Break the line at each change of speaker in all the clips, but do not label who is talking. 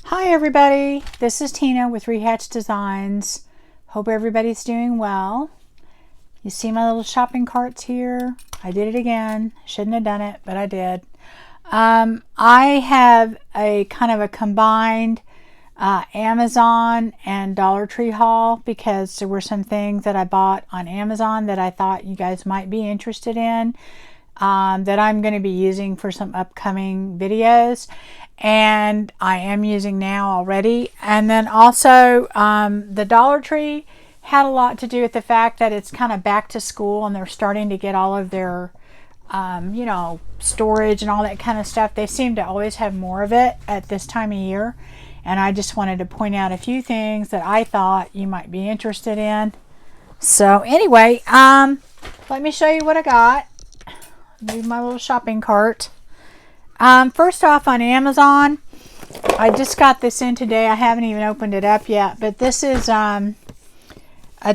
Hi everybody, this is Tina with Rehatch Designs. Hope everybody's doing well. You see my little shopping carts here? I did it again. Shouldn't have done it, but I did. I have a kind of a combined Amazon and Dollar Tree haul because there were some things that I bought on Amazon that I thought you guys might be interested in, that I'm going to be using for some upcoming videos. And I am using now already. And then also the Dollar Tree had a lot to do with the fact that it's kind of back to school and they're starting to get all of their storage and all that kind of stuff. They seem to always have more of it at this time of year, and I just wanted to point out a few things that I thought you might be interested in. So anyway, let me show you what I got. Move my little shopping cart. First off, on Amazon, I just got this in today. I haven't even opened it up yet, but this is a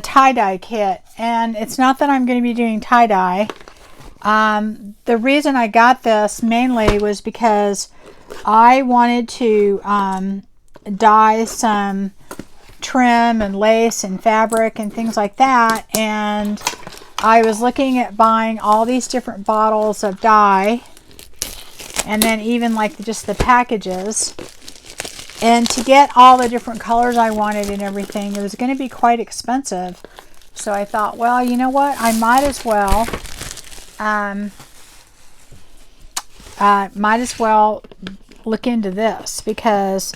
tie-dye kit, and it's not that I'm going to be doing tie-dye. The reason I got this mainly was because I wanted to dye some trim and lace and fabric and things like that, and I was looking at buying all these different bottles of dye, and then even like just the packages, and to get all the different colors I wanted and everything, it was going to be quite expensive. So I thought, well, you know what, I might as well look into this, because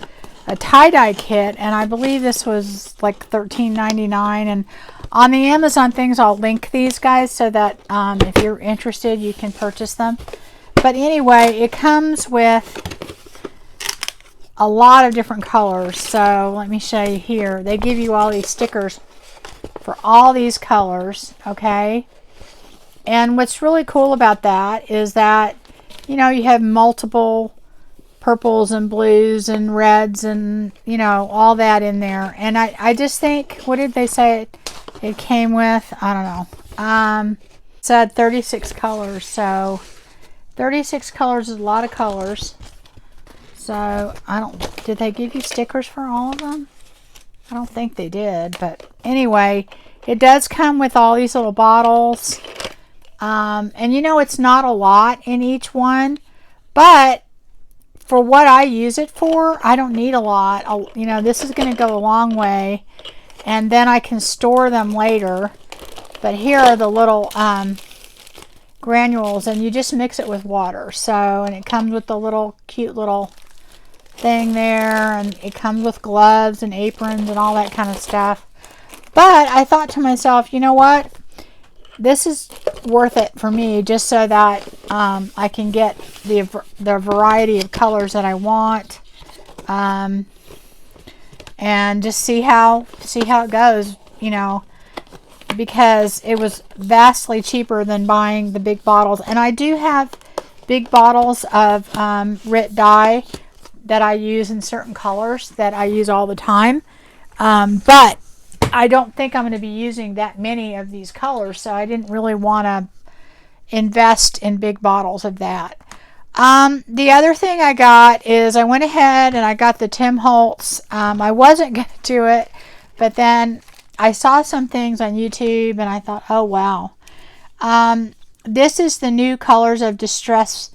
a tie-dye kit, and I believe this was like $13.99, and on the Amazon things I'll link these guys so that if you're interested you can purchase them. But anyway, it comes with a lot of different colors. So let me show you here. They give you all these stickers for all these colors, okay? And what's really cool about that is that, you know, you have multiple purples and blues and reds and, you know, all that in there. And I just think, what did they say it came with? I don't know. It said 36 colors, so 36 colors is a lot of colors. So did they give you stickers for all of them? I don't think they did, but anyway, it does come with all these little bottles. And you know, it's not a lot in each one, but for what I use it for, I don't need a lot. You know, this is going to go a long way, and then I can store them later. But here are the little granules, and you just mix it with water. So, and it comes with the little cute little thing there, and it comes with gloves and aprons and all that kind of stuff. But I thought to myself, you know what, this is worth it for me, just so that I can get the variety of colors that I want, and just see how it goes, you know, because it was vastly cheaper than buying the big bottles. And I do have big bottles of RIT dye that I use in certain colors that I use all the time, but I don't think I'm going to be using that many of these colors, so I didn't really want to invest in big bottles of that. The other thing I got is I went ahead and I got the Tim Holtz. I wasn't going to do it, but then I saw some things on YouTube and I thought, oh wow. This is the new Colors of Distress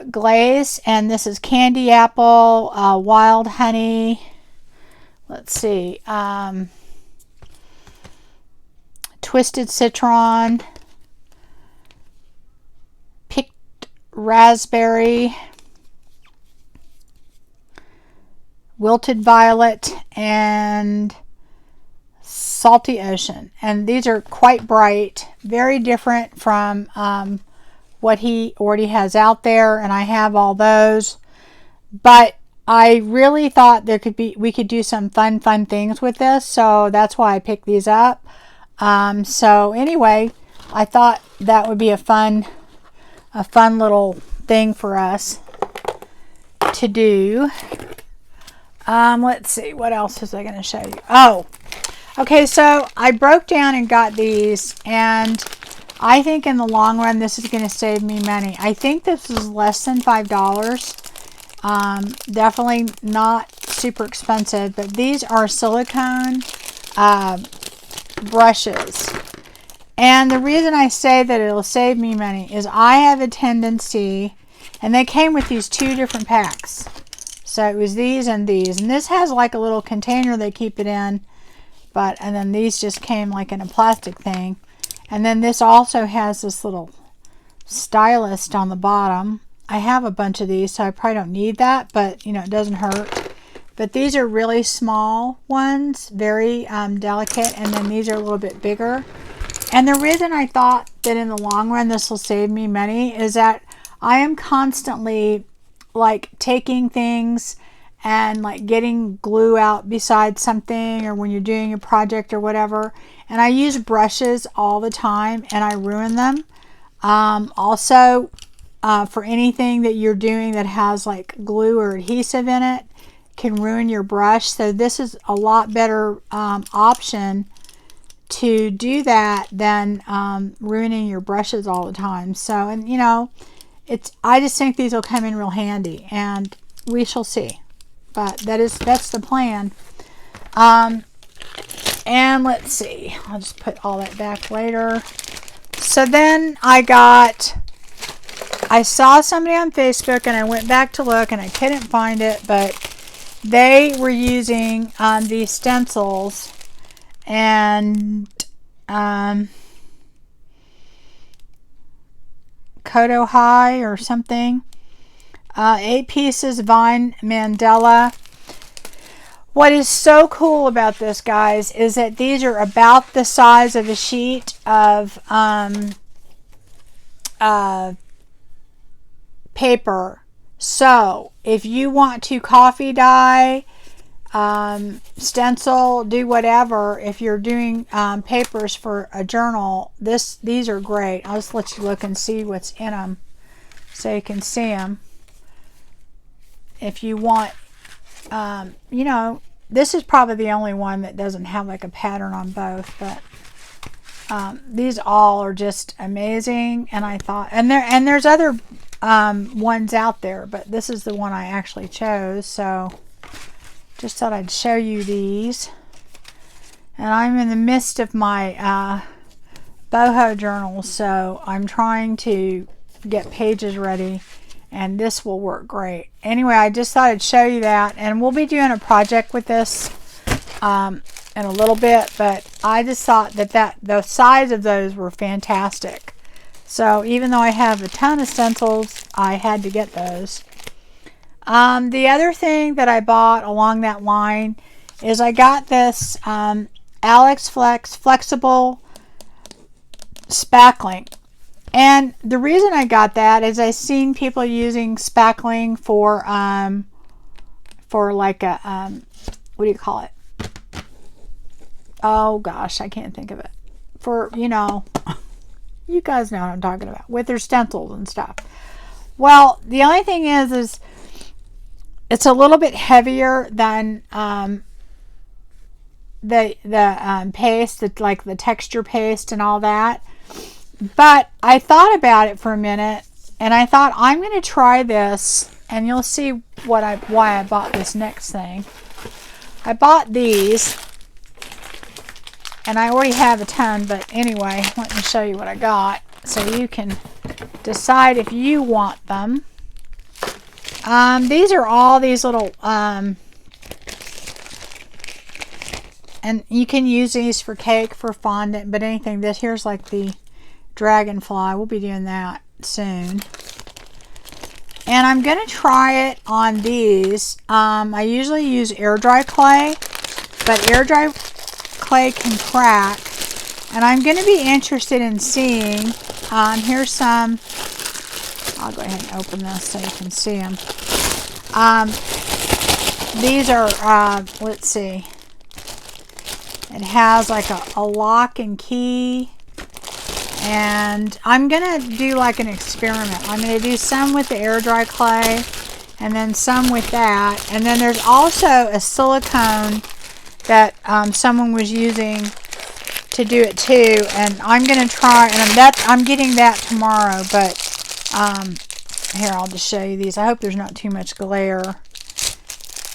glaze, and this is candy apple, wild honey, let's see, twisted citron, picked raspberry, wilted violet, and salty ocean. And these are quite bright, very different from what he already has out there, and I have all those. But I really thought we could do some fun things with this, so that's why I picked these up. So anyway, I thought that would be a fun little thing for us to do. Let's see, what else was I going to show you? Oh, okay, so I broke down and got these, and I think in the long run this is going to save me money. I think this is less than $5. Definitely not super expensive, but these are silicone brushes. And the reason I say that it'll save me money is I have a tendency, and they came with these 2 different packs. So it was these and these. And this has like a little container they keep it in. And then these just came like in a plastic thing. And then this also has this little stylist on the bottom. I have a bunch of these, so I probably don't need that, but you know, it doesn't hurt. But these are really small ones, very delicate, and then these are a little bit bigger. And the reason I thought that in the long run this will save me money is that I am constantly like taking things and like getting glue out beside something, or when you're doing a project or whatever. And I use brushes all the time and I ruin them. Also, for anything that you're doing that has like glue or adhesive in it, can ruin your brush. So this is a lot better option to do that than ruining your brushes all the time. So, and you know, I just think these will come in real handy, and we shall see. But that's the plan. And let's see, I'll just put all that back later. So then I saw somebody on Facebook, and I went back to look and I couldn't find it, but they were using these stencils, and Kodo High or something. 8 pieces Vine Mandela. What is so cool about this, guys, is that these are about the size of a sheet of paper. So if you want to coffee dye, stencil, do whatever, if you're doing papers for a journal, these are great. I'll just let you look and see what's in them so you can see them. If you want, you know, this is probably the only one that doesn't have like a pattern on both, but these all are just amazing. And I thought, and there's other ones out there, but this is the one I actually chose. So just thought I'd show you these. And I'm in the midst of my boho journal, so I'm trying to get pages ready, and this will work great. Anyway, I just thought I'd show you that, and we'll be doing a project with this in a little bit, but I just thought that the size of those were fantastic. So even though I have a ton of stencils, I had to get those. The other thing that I bought along that line is I got this Alex Flex Flexible Spackling. And the reason I got that is I've seen people using spackling for like a, what do you call it? Oh gosh, I can't think of it. For, you know, you guys know what I'm talking about, with their stencils and stuff. Well, the only thing is it's a little bit heavier than the paste, like the texture paste and all that. But I thought about it for a minute, and I thought I'm going to try this, and you'll see why I bought this next thing. I bought these, and I already have a ton, but anyway, let me show you what I got so you can decide if you want them. These are all these little, and you can use these for cake, for fondant, but anything. Here's like the dragonfly. We'll be doing that soon. And I'm going to try it on these. I usually use air dry clay, but air dry clay can crack. And I'm going to be interested in seeing, here's some, I'll go ahead and open this so you can see them. These are, let's see, it has like a lock and key. And I'm going to do like an experiment. I'm going to do some with the air dry clay and then some with that. And then there's also a silicone that someone was using to do it too. And I'm going to try, and I'm getting that tomorrow. But Here, I'll just show you these. I hope there's not too much glare.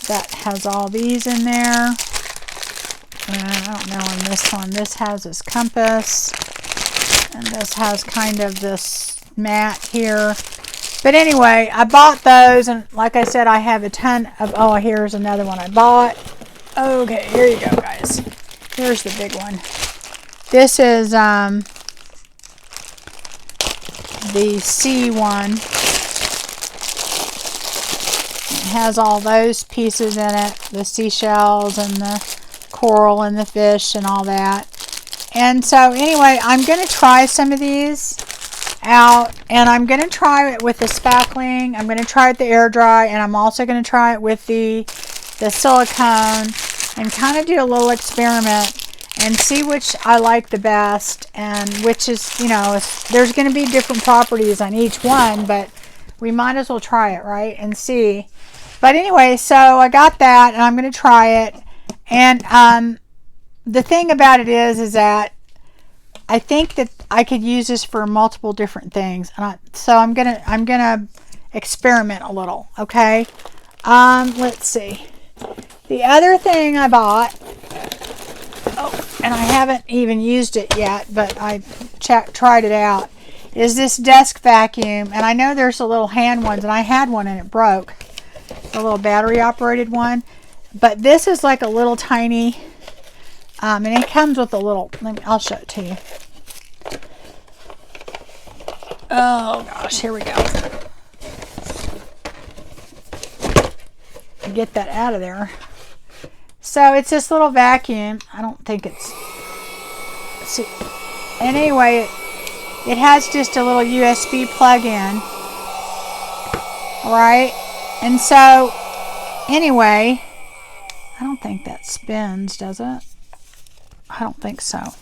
That has all these in there. And I don't know on this one. This has this compass. And this has kind of this mat here. But anyway, I bought those. And like I said, I have a ton of... Oh, here's another one I bought. Okay, here you go, guys. Here's the big one. This is the C one. It has all those pieces in it. The seashells and the coral and the fish and all that. And so anyway, I'm going to try some of these out, and I'm going to try it with the spackling. I'm going to try it the air dry, and I'm also going to try it with the silicone and kind of do a little experiment and see which I like the best, and which is, you know, there's going to be different properties on each one, but we might as well try it, right, and see. But anyway, so I got that, and I'm going to try it. And the thing about it is that I think that I could use this for multiple different things, and so I'm gonna experiment a little. Okay, let's see. The other thing I bought, and I haven't even used it yet, but I tried it out, is this desk vacuum. And I know there's a little hand ones, and I had one and it broke, a little battery operated one. But this is like a little tiny, and it comes with a little, I'll show it to you. Oh gosh, here we go. Get that out of there. So it's this little vacuum. I don't think it's, let's see. And anyway, it has just a little USB plug-in. Alright. And so, anyway, I don't think that spins, does it? I don't think so.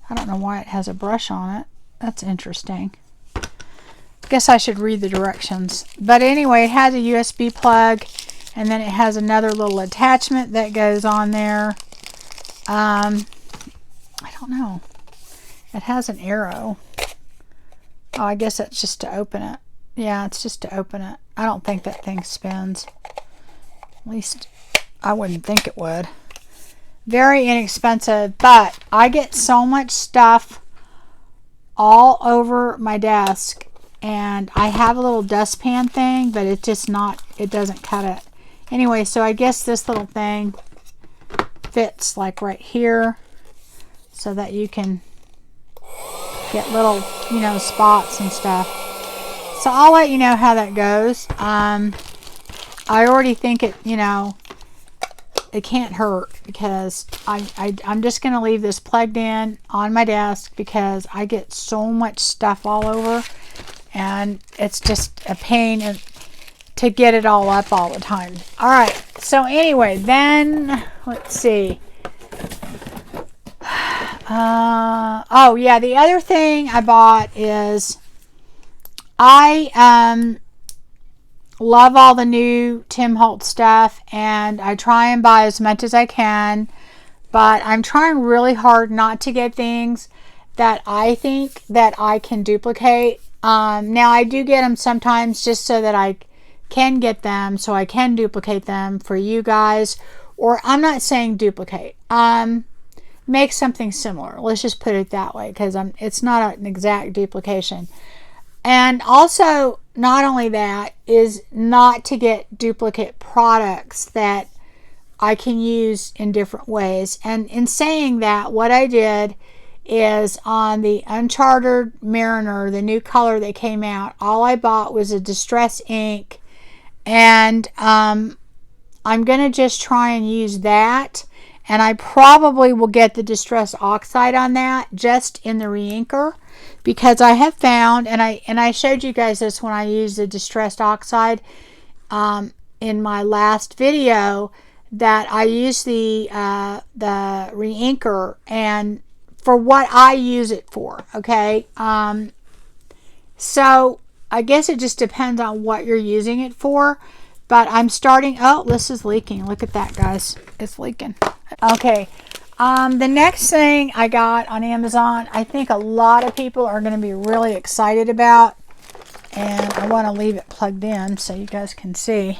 I don't know why it has a brush on it. That's interesting. Guess I should read the directions. But anyway, it has a USB plug, and then it has another little attachment that goes on there. I don't know. It has an arrow. Oh, I guess that's just to open it. Yeah, it's just to open it. I don't think that thing spins. At least I wouldn't think it would. Very inexpensive, but I get so much stuff all over my desk, and I have a little dustpan thing, but it's just not, it doesn't cut it. Anyway, so I guess this little thing fits like right here so that you can get little, you know, spots and stuff. So I'll let you know how that goes. I already think it, you know, it can't hurt, because I'm just going to leave this plugged in on my desk because I get so much stuff all over, and it's just a pain to get it all up all the time. All right, so anyway, then let's see. Oh yeah, the other thing I bought is I love all the new Tim Holtz stuff, and I try and buy as much as I can, but I'm trying really hard not to get things that I think that I can duplicate. Now I do get them sometimes just so that I can get them, so I can duplicate them for you guys, or I'm not saying duplicate, make something similar. Let's just put it that way, because it's not an exact duplication. And also, not only that, is not to get duplicate products that I can use in different ways. And in saying that, what I did is on the Uncharted Mariner, the new color that came out, all I bought was a distress ink, and I'm going to just try and use that. And I probably will get the distress oxide on that just in the reinker, because I have found, and I showed you guys this when I used the distressed oxide in my last video, that I use the reinker and for what I use it for. Okay, so I guess it just depends on what you're using it for. But I'm starting. Oh, this is leaking. Look at that, guys. It's leaking. Okay. The next thing I got on Amazon, I think a lot of people are going to be really excited about. and I want to leave it plugged in so you guys can see.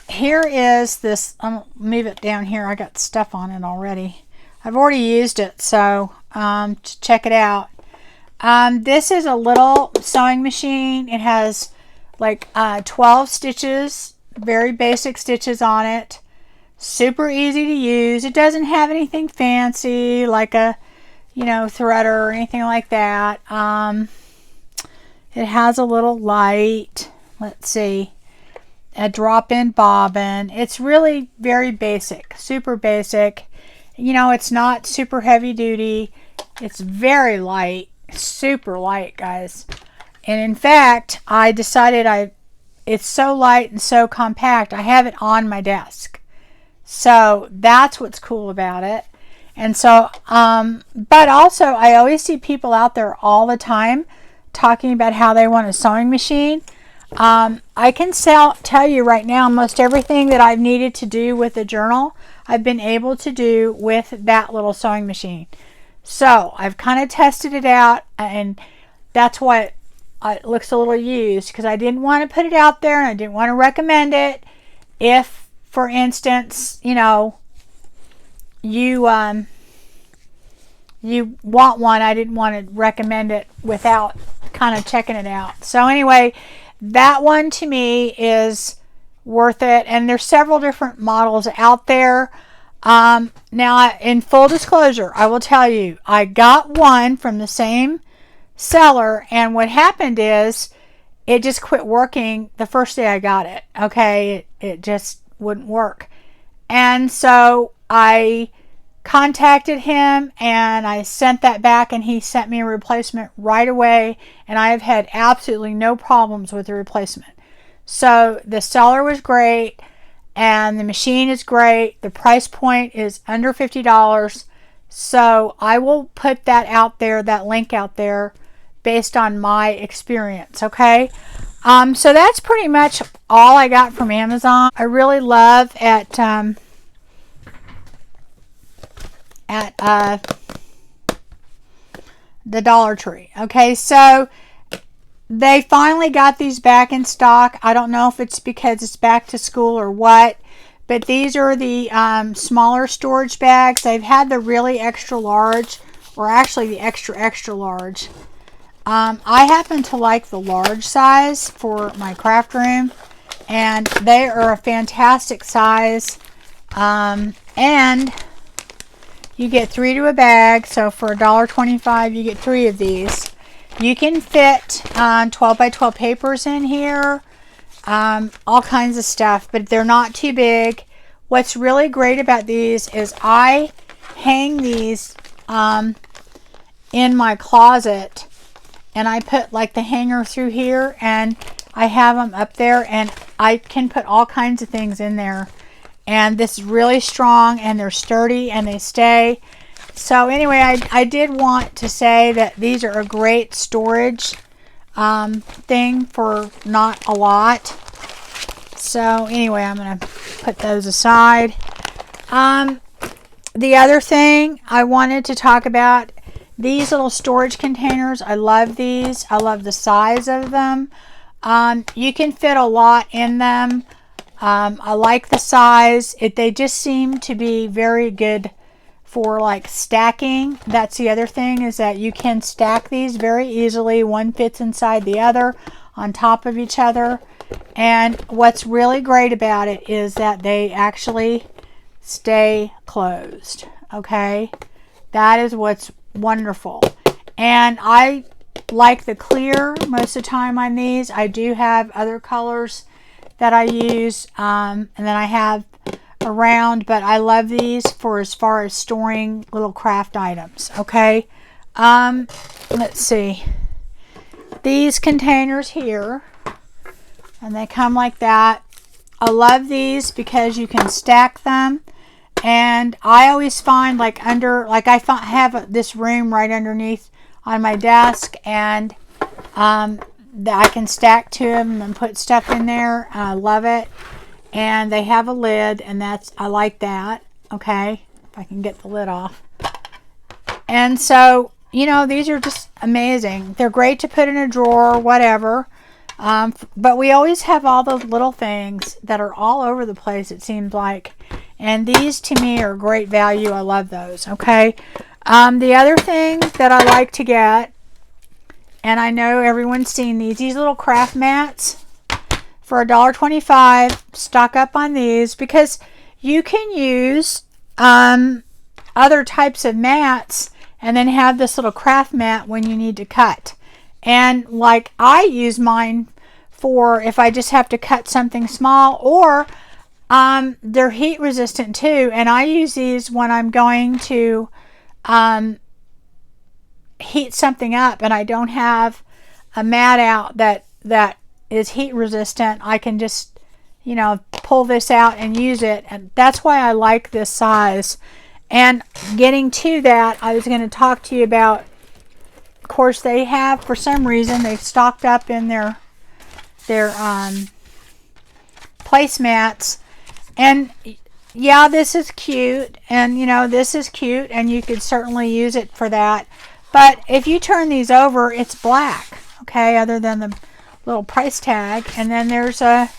Here is this, I'll move it down here. I got stuff on it already. I've already used it, so check it out. This is a little sewing machine. It has like 12 stitches, very basic stitches on it. Super easy to use. It doesn't have anything fancy like a, you know, threader or anything like that. It has a little light. Let's see. A drop-in bobbin. It's really very basic, super basic. You know, it's not super heavy duty. It's very light, super light, guys. And in fact, I decided it's so light and so compact, I have it on my desk. So that's what's cool about it. And so, but also I always see people out there all the time talking about how they want a sewing machine. I can tell you right now, almost everything that I've needed to do with the journal, I've been able to do with that little sewing machine. So I've kind of tested it out, and that's why it looks a little used, because I didn't want to put it out there and I didn't want to recommend it. If, for instance, you know, you want one, I didn't want to recommend it without kind of checking it out. So anyway, that one to me is worth it, and there's several different models out there. Now, in full disclosure, I will tell you, I got one from the same seller, and what happened is it just quit working the first day I got it. Okay, it just wouldn't work. And so I contacted him and I sent that back, and he sent me a replacement right away, and I have had absolutely no problems with the replacement. So the seller was great, and the machine is great. The price point is under $50. So I will put that out there, that link out there, based on my experience. Okay, so that's pretty much all I got from Amazon. I really love at the Dollar Tree. Okay, so they finally got these back in stock. I don't know if it's because it's back to school or what, but these are the smaller storage bags. They've had the really extra large, or actually the extra large. I happen to like the large size for my craft room, and they are a fantastic size. And you get 3 to a bag, so for $1.25 you get 3 of these. You can fit 12 by 12 papers in here, all kinds of stuff, but they're not too big. What's really great about these is I hang these in my closet, and I put like the hanger through here, and I have them up there, and I can put all kinds of things in there. And this is really strong, and they're sturdy, and they stay. So anyway, I did want to say that these are a great storage thing for not a lot. So anyway, I'm going to put those aside. The other thing I wanted to talk about, these little storage containers. I love these. I love the size of them. You can fit a lot in them. I like the size. They just seem to be very good for like stacking. That's the other thing, is that you can stack these very easily. One fits inside the other on top of each other. And what's really great about it is that they actually stay closed. Okay, that is what's wonderful. And I like the clear most of the time on these. I do have other colors that I use, and then I have around, but I love these for as far as storing little craft items. Okay, let's see, these containers here, and they come like that. I love these because you can stack them, and I always find like I have this room right underneath on my desk, and that I can stack to them and put stuff in there. I love it. And they have a lid, and I like that. Okay, if I can get the lid off. And so, you know, these are just amazing. They're great to put in a drawer, whatever. But we always have all those little things that are all over the place, it seems like. And these to me are great value. I love those. Okay. The other thing that I like to get, and I know everyone's seen these little craft mats for $1.25. Stock up on these because you can use other types of mats and then have this little craft mat when you need to cut. And like I use mine for if I just have to cut something small, or they're heat resistant too. And I use these when I'm going to heat something up and I don't have a mat out that is heat resistant. I can just, you know, pull this out and use it. And that's why I like this size. And getting to that, I was going to talk to you about, of course, they have, for some reason, they've stocked up in their placemats. And yeah, this is cute. And, you know, this is cute. And you could certainly use it for that. But if you turn these over, it's black. Okay, other than the little price tag. And then there is a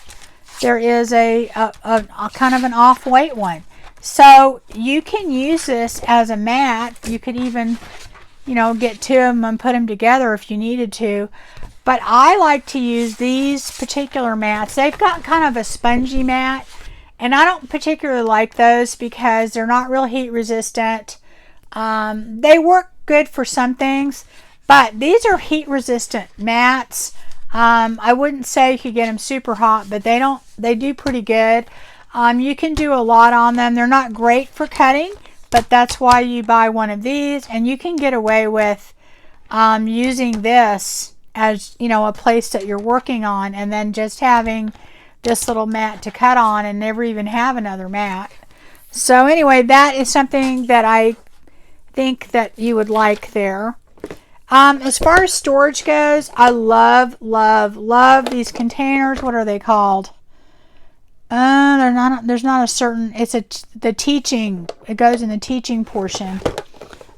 kind of an off-white one. So you can use this as a mat. You could even, you know, get two of them and put them together if you needed to. But I like to use these particular mats. They've got kind of a spongy mat, and I don't particularly like those because they're not real heat resistant. They work good for some things, but these are heat resistant mats. I wouldn't say you could get them super hot, but they do pretty good. You can do a lot on them. They're not great for cutting, but that's why you buy one of these, and you can get away with using this as, you know, a place that you're working on, and then just having this little mat to cut on and never even have another mat. So anyway, that is something that I think that you would like there. As far as storage goes, I love these containers. What are they called? There's not a certain, the teaching, it goes in the teaching portion.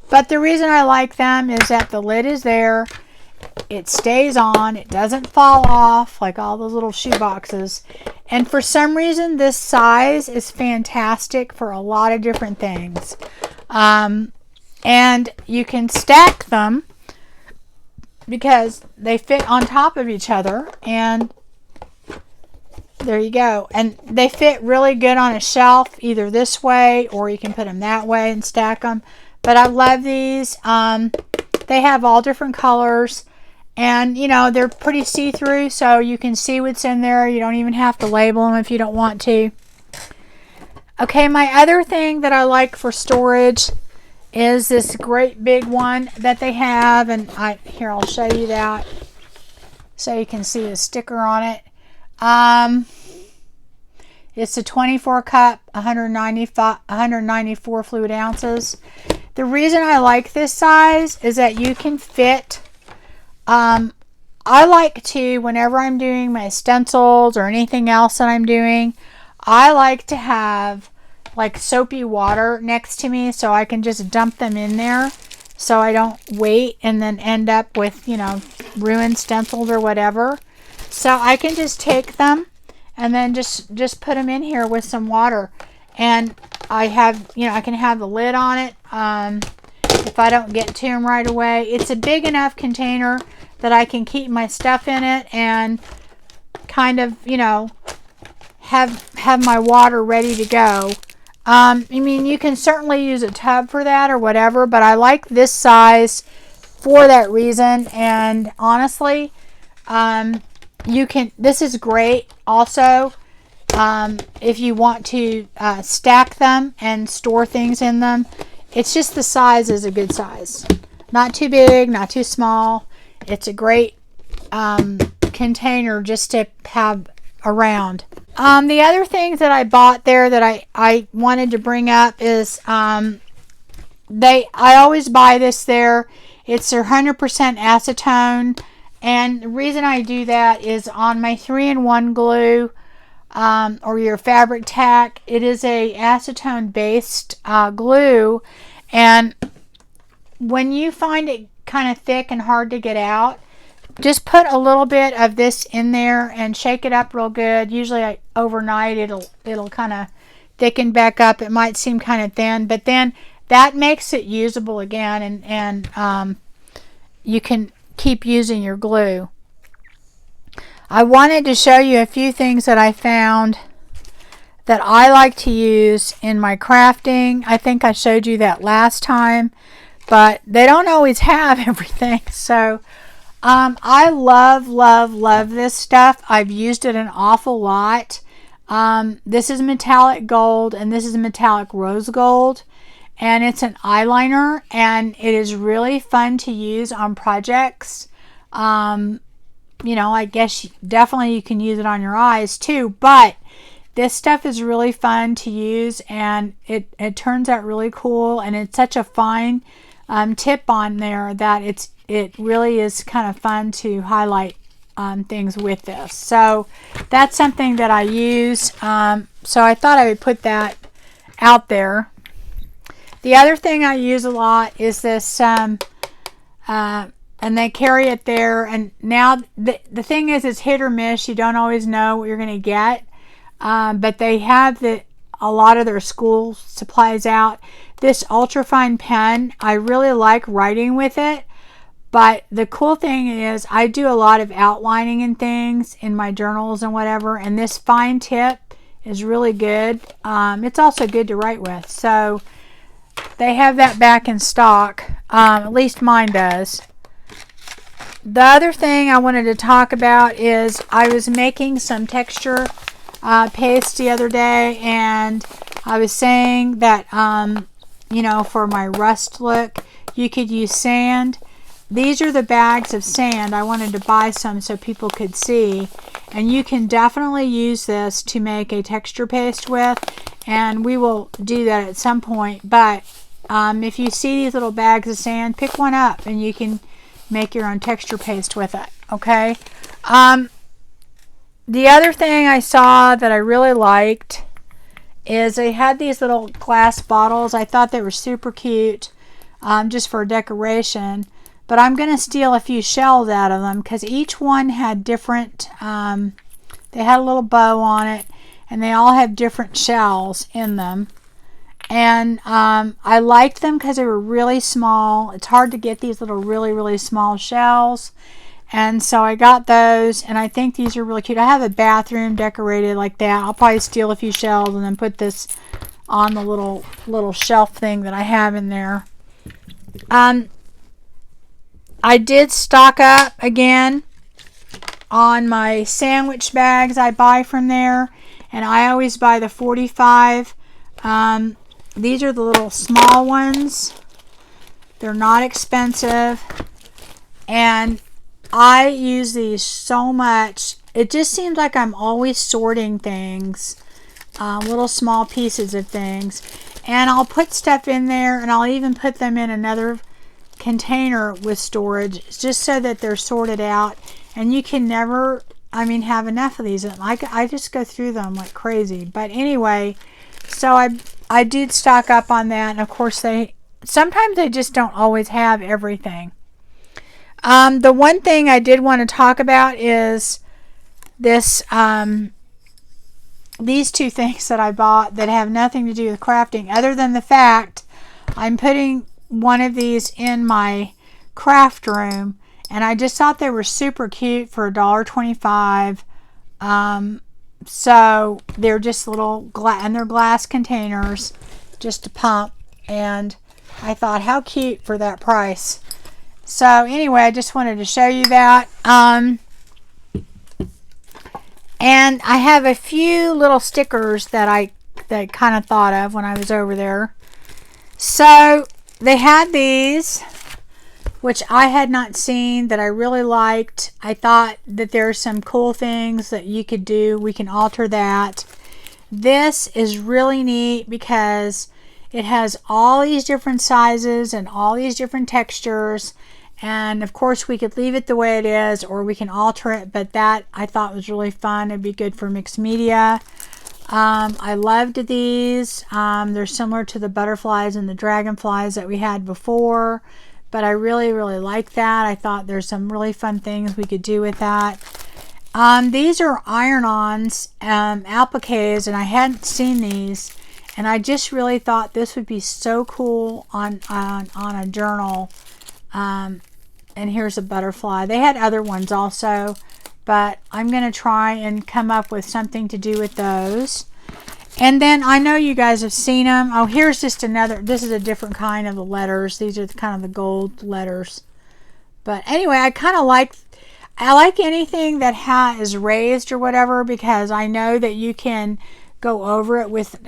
But the reason I like them is that the lid is there, it stays on, it doesn't fall off like all those little shoe boxes. And for some reason, this size is fantastic for a lot of different things. And you can stack them because they fit on top of each other, and there you go. And they fit really good on a shelf, either this way or you can put them that way and stack them. But I love these. They have all different colors, and you know, they're pretty see-through, so you can see what's in there. You don't even have to label them if you don't want to. Okay, my other thing that I like for storage is this great big one that they have, and here I'll show you that so you can see the sticker on it. It's a 24 cup, 194 fluid ounces. The reason I like this size is that you can fit, I like to, whenever I'm doing my stencils or anything else that I'm doing, I like to have like soapy water next to me so I can just dump them in there so I don't wait and then end up with, you know, ruined stencils or whatever. So I can just take them and then just put them in here with some water, and I have, you know, I can have the lid on it if I don't get to them right away. It's a big enough container that I can keep my stuff in it and kind of, you know, have my water ready to go. I mean, you can certainly use a tub for that or whatever, but I like this size for that reason. And honestly, this is great also if you want to stack them and store things in them. It's just the size is a good size. Not too big, not too small. It's a great container just to have around. The other things that I bought there that I wanted to bring up is I always buy this there. It's 100% acetone, and the reason I do that is on my 3-in-1 glue or your fabric tack. It is a acetone based glue, and when you find it kind of thick and hard to get out, just put a little bit of this in there and shake it up real good. Usually overnight it'll kind of thicken back up. It might seem kind of thin, but then that makes it usable again, and you can keep using your glue. I wanted to show you a few things that I found that I like to use in my crafting. I think I showed you that last time, but they don't always have everything. So I love this stuff. I've used it an awful lot. This is metallic gold, and this is metallic rose gold, and it's an eyeliner, and it is really fun to use on projects. You know, I guess definitely you can use it on your eyes too, but this stuff is really fun to use, and it turns out really cool, and it's such a fine tip on there that it really is kind of fun to highlight things with this. So that's something that I use. So I thought I would put that out there. The other thing I use a lot is this, and they carry it there. And now the thing is, it's hit or miss. You don't always know what you're going to get. But they have a lot of their school supplies out. This ultrafine pen, I really like writing with it. But the cool thing is, I do a lot of outlining and things in my journals and whatever, and this fine tip is really good. It's also good to write with. So they have that back in stock. At least mine does. The other thing I wanted to talk about is I was making some texture paste the other day, and I was saying that, you know, for my rust look, you could use sand. These are the bags of sand. I wanted to buy some so people could see. And you can definitely use this to make a texture paste with. And we will do that at some point. But if you see these little bags of sand, pick one up and you can make your own texture paste with it. Okay? The other thing I saw that I really liked is they had these little glass bottles. I thought they were super cute, just for decoration. But I'm going to steal a few shells out of them because each one had different, they had a little bow on it, and they all have different shells in them. And I liked them because they were really small. It's hard to get these little really small shells. And so I got those, and I think these are really cute. I have a bathroom decorated like that. I'll probably steal a few shells and then put this on the little shelf thing that I have in there. I did stock up again on my sandwich bags I buy from there, and I always buy the 45. These are the little small ones. They're not expensive, and I use these so much. It just seems like I'm always sorting things, little small pieces of things, and I'll put stuff in there, and I'll even put them in another container with storage just so that they're sorted out, and you can never, I mean, have enough of these. I just go through them like crazy. But anyway, so I did stock up on that, and of course sometimes they just don't always have everything. The one thing I did want to talk about is this, these two things that I bought that have nothing to do with crafting, other than the fact I'm putting one of these in my craft room, and I just thought they were super cute for $1.25. So they're just little and they're glass containers just to pump, and I thought, how cute for that price. So anyway, I just wanted to show you that. And I have a few little stickers that I kind of thought of when I was over there. So they had these, which I had not seen, that I really liked. I thought that there are some cool things that you could do. We can alter that. This is really neat because it has all these different sizes and all these different textures. And of course we could leave it the way it is, or we can alter it, but that I thought was really fun. It'd be good for mixed media. I loved these. They're similar to the butterflies and the dragonflies that we had before. but I really, really like that. I thought there's some really fun things we could do with that. These are iron-ons, appliques, and I hadn't seen these, and I just really thought this would be so cool on a journal. And here's a butterfly. They had other ones also, but I'm going to try and come up with something to do with those. And then I know you guys have seen them. Oh, here's just another. This is a different kind of the letters. These are kind of the gold letters. But anyway, I like anything that is raised or whatever, because I know that you can go over it with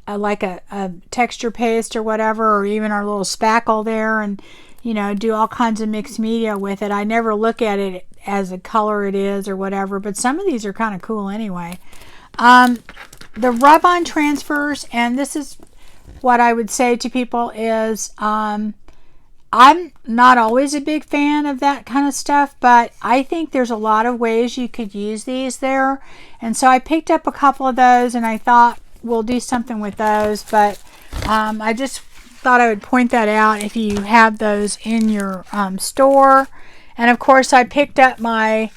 like a texture paste or whatever, or even our little spackle there, and do all kinds of mixed media with it. I never look at it as a color it is or whatever, but some of these are kind of cool anyway. The rub-on transfers, and this is what I would say to people is, I'm not always a big fan of that kind of stuff, but I think there's a lot of ways you could use these there. And so I picked up a couple of those, and I thought we'll do something with those, but I just thought I would point that out if you have those in your store. And of course, I picked up my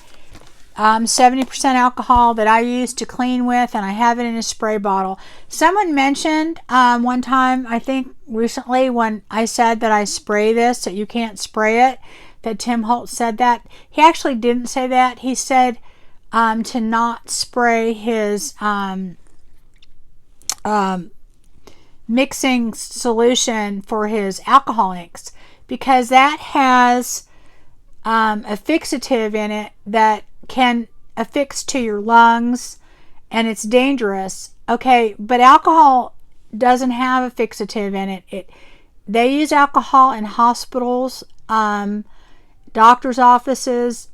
70% alcohol that I use to clean with, and I have it in a spray bottle. Someone mentioned one time, I think recently, when I said that I spray this, that you can't spray it, that Tim Holtz said that. He actually didn't say that. He said to not spray his mixing solution for his alcohol inks, because that has a fixative in it that can affix to your lungs, and it's dangerous. Okay, but alcohol doesn't have a fixative in it. They use alcohol in hospitals, doctors' offices.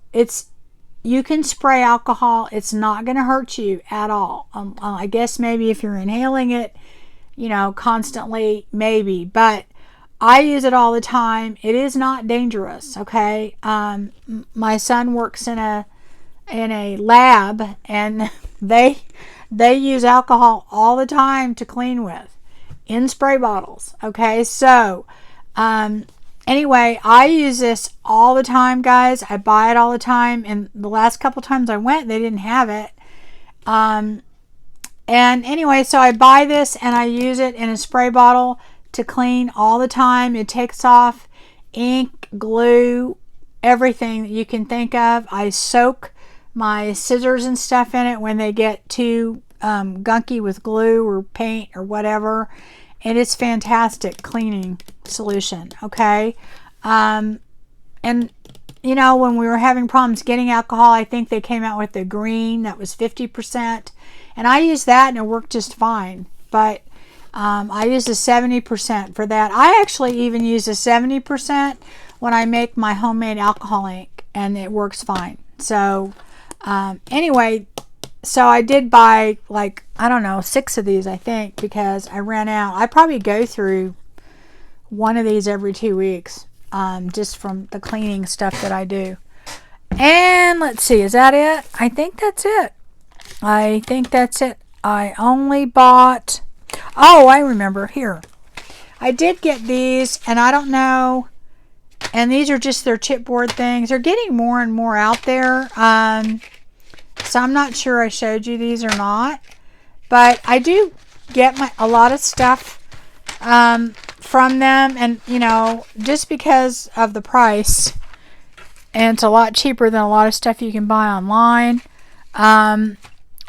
You can spray alcohol. It's not going to hurt you at all. I guess maybe if you're inhaling it, constantly, maybe, but I use it all the time. It is not dangerous. Okay. My son works in a lab, and they use alcohol all the time to clean with in spray bottles. Okay, so anyway, I use this all the time, guys. I buy it all the time, and the last couple times I went, they didn't have it. And anyway, so I buy this and I use it in a spray bottle to clean all the time. It takes off ink, glue, everything that you can think of. I soak my scissors and stuff in it when they get too gunky with glue or paint or whatever, and it's fantastic cleaning solution. Okay, and when we were having problems getting alcohol, I think they came out with the green that was 50%, and I used that and it worked just fine. But I use the 70% for that. I actually even use the 70% when I make my homemade alcohol ink, and it works fine. So anyway, so I did buy, like, I don't know, 6 of these, I think, because I ran out. I probably go through one of these every 2 weeks, just from the cleaning stuff that I do. And let's see, is that it? I think that's it. I only bought, oh, I remember, here. I did get these, and I don't know, and these are just their chipboard things. They're getting more and more out there. So I'm not sure I showed you these or not, but I do get a lot of stuff from them, and just because of the price, and it's a lot cheaper than a lot of stuff you can buy online.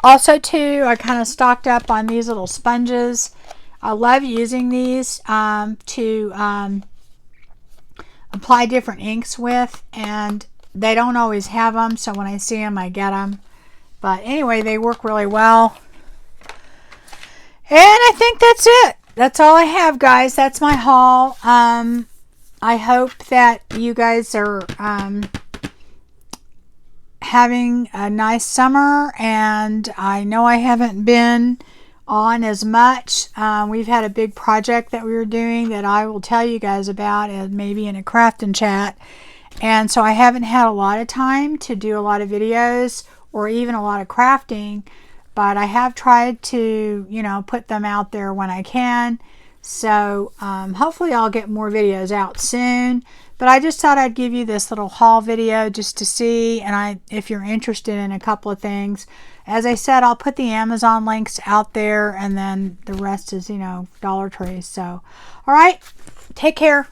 Also too, I kind of stocked up on these little sponges. I love using these to apply different inks with, and they don't always have them, so when I see them I get them. But anyway, they work really well. And I think that's it. That's all I have, guys. That's my haul. I hope that you guys are having a nice summer, and I know I haven't been on as much. We've had a big project that we were doing that I will tell you guys about, maybe in a crafting chat, and so I haven't had a lot of time to do a lot of videos or even a lot of crafting, but I have tried to put them out there when I can. So hopefully I'll get more videos out soon. But I just thought I'd give you this little haul video just to see, and if you're interested in a couple of things. As I said, I'll put the Amazon links out there, and then the rest is, Dollar Tree. So, all right, take care.